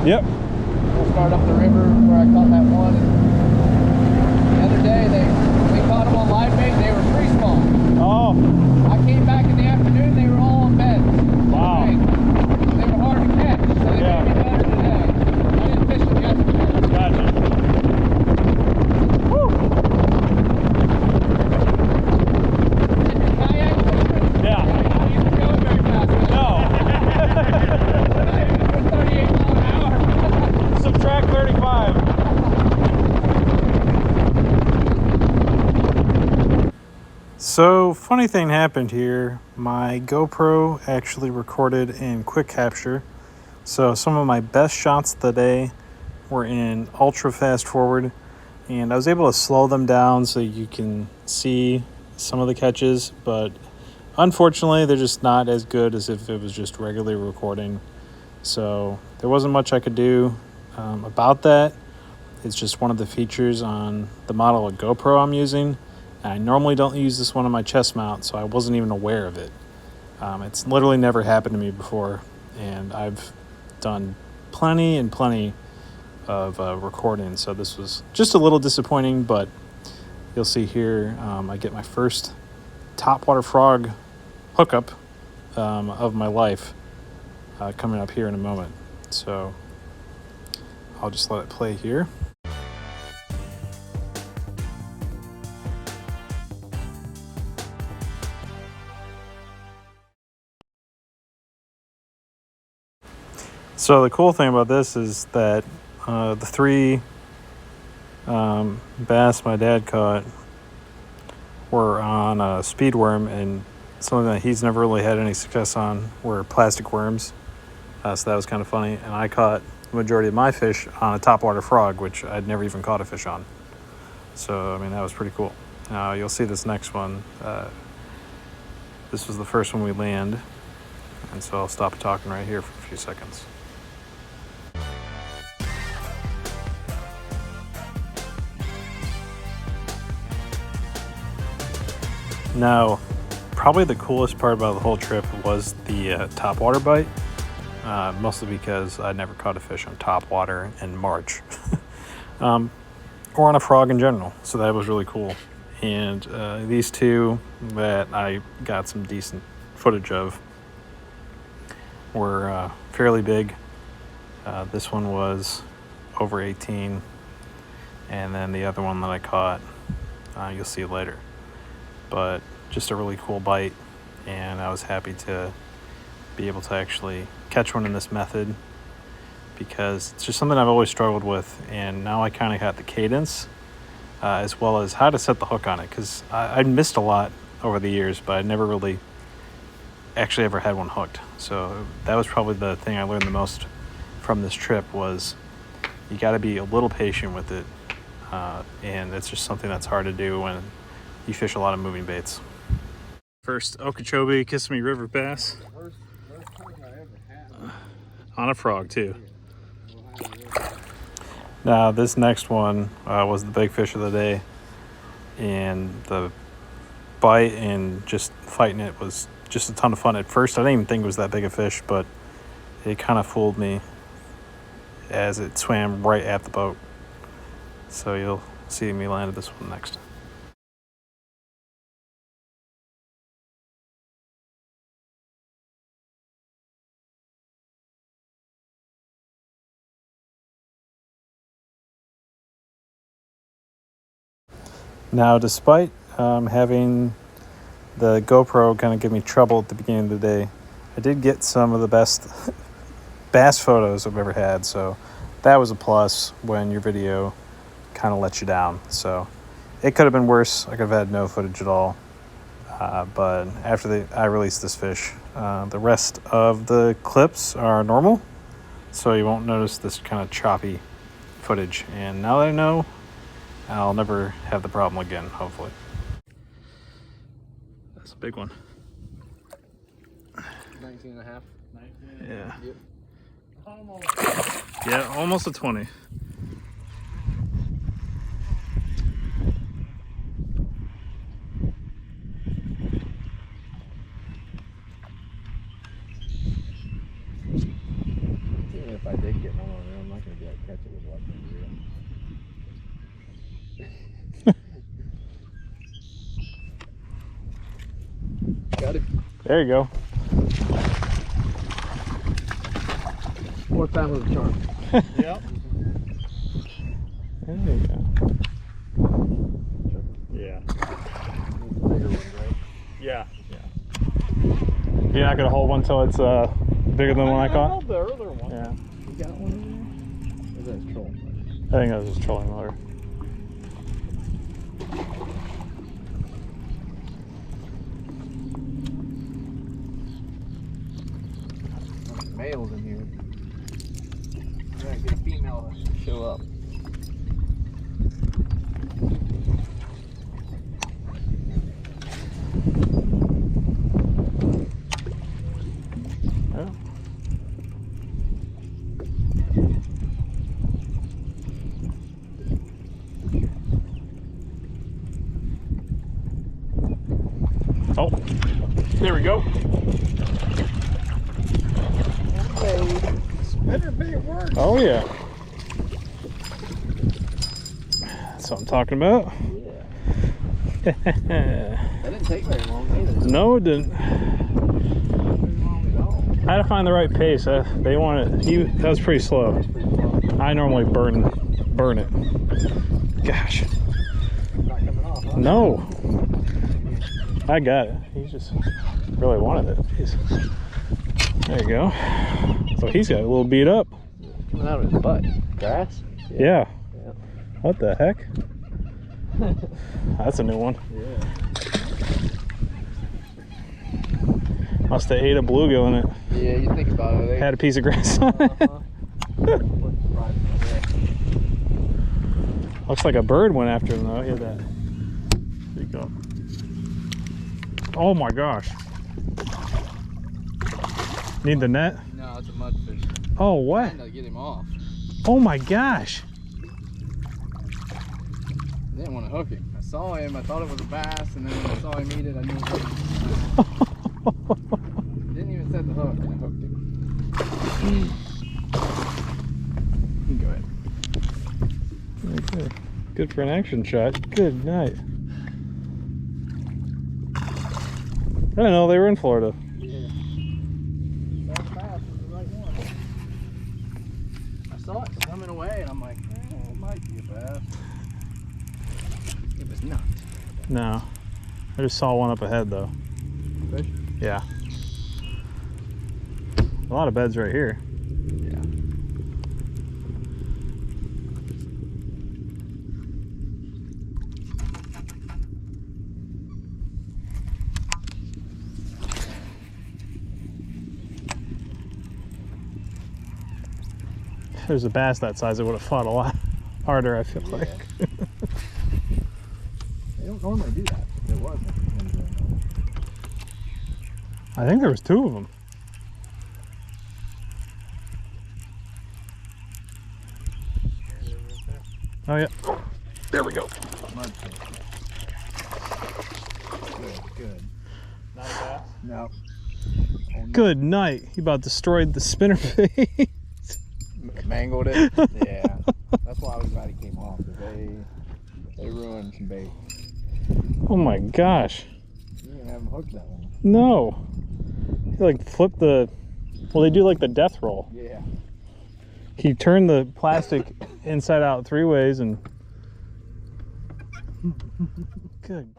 Yep. We'll start up the river where I caught that one. And the other day, we caught them on live bait. They were free small. Oh. I came back in the afternoon. They were all in bed. Wow. They were hard to catch, so they made me better today. I didn't fish them yesterday. Gotcha. Woo. Did your kayak fishing? Yeah. You didn't go very fast. No. Not even for 38 miles an hour. Subtract 35. So, funny thing happened here. My GoPro actually recorded in quick capture. So, some of my best shots of the day were in ultra fast forward, and I was able to slow them down so you can see some of the catches, but unfortunately, they're just not as good as if it was just regularly recording. So, there wasn't much I could do about that. It's just one of the features on the model of GoPro I'm using. I normally don't use this one on my chest mount, so I wasn't even aware of it. It's literally never happened to me before, and I've done plenty of recording, so this was just a little disappointing, but you'll see here I get my first topwater frog hookup of my life coming up here in a moment. So I'll just let it play here. So the cool thing about this is that the three bass my dad caught were on a speedworm, and something that he's never really had any success on were plastic worms. So that was kind of funny. And I caught the majority of my fish on a topwater frog, which I'd never even caught a fish on. So, I mean, that was pretty cool. Now, you'll see this next one. This was the first one we land. And so I'll stop talking right here for a few seconds. Now, probably the coolest part about the whole trip was the topwater bite, mostly because I never caught a fish on topwater in March, or on a frog in general, so that was really cool. And these two that I got some decent footage of were fairly big. This one was over 18, and then the other one that I caught, you'll see later. But just a really cool bite, and I was happy to be able to actually catch one in this method, because it's just something I've always struggled with, and now I kind of got the cadence as well as how to set the hook on it, because I missed a lot over the years, but I never really actually ever had one hooked. So that was probably the thing I learned the most from this trip, was you got to be a little patient with it, and it's just something that's hard to do when you fish a lot of moving baits. First Okeechobee Kissimmee River bass. First hook I ever had. On a frog too. Now this next one was the big fish of the day, and the bite and just fighting it was just a ton of fun. At first I didn't even think it was that big a fish, but it kind of fooled me as it swam right at the boat. So you'll see me landed this one next. Now, despite having the GoPro kind of give me trouble at the beginning of the day, I did get some of the best bass photos I've ever had, so that was a plus when your video kind of lets you down. So it could have been worse. I could have had no footage at all. But after I released this fish, the rest of the clips are normal, so you won't notice this kind of choppy footage. And now that I know, I'll never have the problem again, hopefully. That's a big one. 19 and a half. 19? Yeah. Yep. Almost. Yeah, almost a 20. Even if I did get one on not gonna be able to catch it with one reel. Got it. There you go. Fourth time with a charm. Yep. There you go. Yeah. Bigger one, right? Yeah. You're not gonna hold one till it's bigger than the one I caught? held the earlier one. Yeah. You got one in there? Or is that his trolling? I think that was his trolling motor. Males in here. I gotta get a female to show up. Yeah. Oh, there we go. Spinner bait works. Oh yeah. That's what I'm talking about. Yeah. That didn't take very long either. No, it didn't. Not very long at all. I had to find the right pace. They wanted. That was pretty slow. Pretty long. I normally burn it. Gosh. Not coming off, huh? No. I got it. He just really wanted it. Jeez. There you go. So he's got a little beat up. Coming out of his butt. Grass? Yeah. Yeah. What the heck? That's a new one. Yeah. Must have ate a bluegill in it. Yeah, you think about it. Had a piece of grass on it. Wouldn't surprise me a bit. Looks like a bird went after him though. Hear that? There you go. Oh my gosh. Need the net? No, it's a mudfish. Oh, what? Trying to get him off. Oh my gosh. Didn't want to hook him. I saw him, I thought it was a bass, and then when I saw him eat it, I knew it was a Didn't even set the hook, and I hooked him. You can go ahead. Okay. Good for an action shot. Good night. I didn't know they were in Florida. Yeah. That bass was the right one. I saw it coming away, and I'm like, it might be a bass. It was not. No. I just saw one up ahead though. Fish? Yeah. A lot of beds right here. Yeah. If there's a bass that size, it would have fought a lot harder, I feel like. They don't normally do that. There wasn't. I think there was two of them. Oh yeah. There we go. Mudfish. Good. Not a bass. No. Good night. He about destroyed the spinner bait. Mangled it. Yeah. That's why I was glad he came off. 'Cause they ruined some bait. Oh my gosh. You didn't have him hooked that one. No. He like flipped the, well, they do like the death roll. Yeah. He turned the plastic inside out 3 ways and good